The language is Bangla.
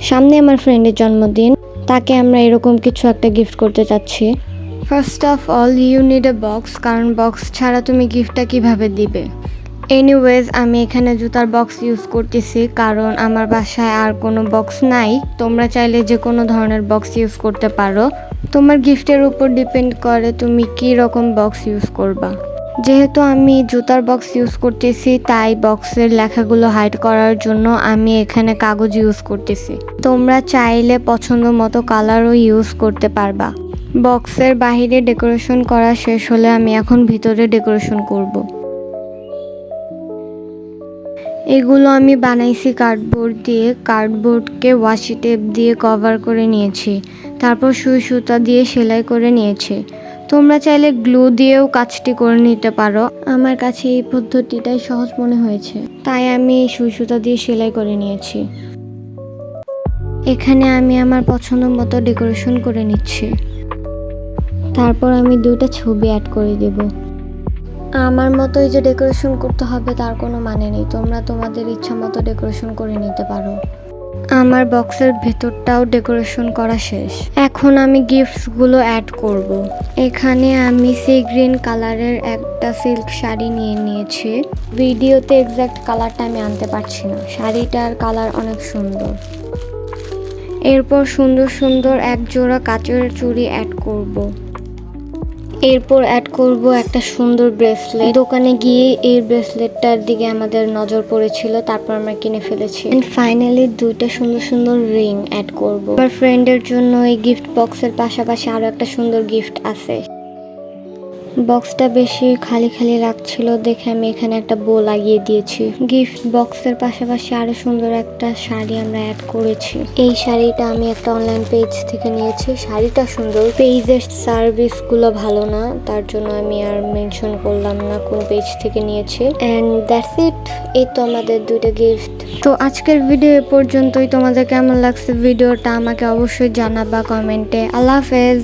সামনে আমার ফ্রেন্ডের জন্মদিন, তাকে আমরা এরকম কিছু একটা গিফট করতে চাচ্ছি। First of all you need a box, কারণ বক্স ছাড়া তুমি গিফটটা কিভাবে দিবে। এনিওয়েজ আমি এখানে জুতার বক্স ইউজ করতেছি, কারণ আমার বাসায় আর কোনো বক্স নাই। তোমরা চাইলে যে কোনো ধরনের বক্স ইউজ করতে পারো, তোমার গিফটের উপর ডিপেন্ড করে তুমি কি রকম বক্স ইউজ করবা। যেহেতু আমি জুতার বক্স ইউজ করতেছি, তাই বক্সের লেখাগুলো হাইড করার জন্য আমি এখানে কাগজ ইউজ করতেছি। তোমরা চাইলে পছন্দ মতো কালারও ইউজ করতে পারবা। বক্সের বাহিরে ডেকোরেশন করা শেষ হলে আমি এখন ভিতরে ডেকোরেশন করব। এগুলো আমি বানাইছি কার্ডবোর্ড দিয়ে। কার্ডবোর্ডকে ওয়াশি টেপ দিয়ে কভার করে নিয়েছি, তারপর সুই সুতা দিয়ে সেলাই করে নিয়েছি। তোমরা চাইলে গ্লু দিয়েও কাজটি করে নিতে পারো। আমার কাছে এই পদ্ধতিটাই সহজ মনে হয়েছে, তাই আমি সুই সুতা দিয়ে সেলাই করে নিয়েছি। এখানে আমি আমার পছন্দ মতো ডেকোরেশন করে নিচ্ছি। তারপর আমি 2টা ছবি অ্যাড করে দেব। আমার মতোই যে ডেকোরেশন করতে হবে তার কোনো মানে নেই, তোমরা তোমাদের ইচ্ছা মতো ডেকোরেশন করে নিতে পারো। আমার বক্সের ভেতরটাও ডেকোরেশন করা শেষ। এখন আমি গিফটসগুলো অ্যাড করব। এখানে আমি সি গ্রিন কালারের একটা সিল্ক শাড়ি নিয়ে নিয়েছি। ভিডিওতে এক্স্যাক্ট কালারটা আমি আনতে পারছি না। শাড়িটার কালার অনেক সুন্দর। এরপর সুন্দর সুন্দর এক জোড়া কাচের চুড়ি অ্যাড করব। এরপর অ্যাড করব একটা সুন্দর ব্রেসলেট। দোকানে গিয়ে এই ব্রেসলেটটার দিকে আমাদের নজর পড়েছিল, তারপর আমরা কিনে ফেলেছি। এন্ড ফাইনালি 2টা সুন্দর সুন্দর রিং অ্যাড করব। আমার ফ্রেন্ডের জন্য এই গিফট বক্সের পাশাপাশি আরও একটা সুন্দর গিফট আছে। বক্সটা বেশি খালি খালি রাখছিল দেখে আমি এখানে একটা বো লাগিয়ে দিয়েছি। গিফট বক্সের পাশাপাশি আরো সুন্দর একটা শাড়ি আমরা অ্যাড করেছি। এই শাড়িটা আমি একটা অনলাইন পেজ থেকে নিয়েছি। শাড়িটা সুন্দর, পেজের সার্ভিসগুলো ভালো না, তার জন্য আমি আর মেনশন করলাম না কোন পেজ থেকে নিয়েছি। And that's it. এই তো আমাদের 2টা গিফট। তো আজকের ভিডিও এ পর্যন্তই। তোমাদের কেমন লাগছে ভিডিওটা আমাকে অবশ্যই জানাবা কমেন্টে। আল্লাহ হাফেজ।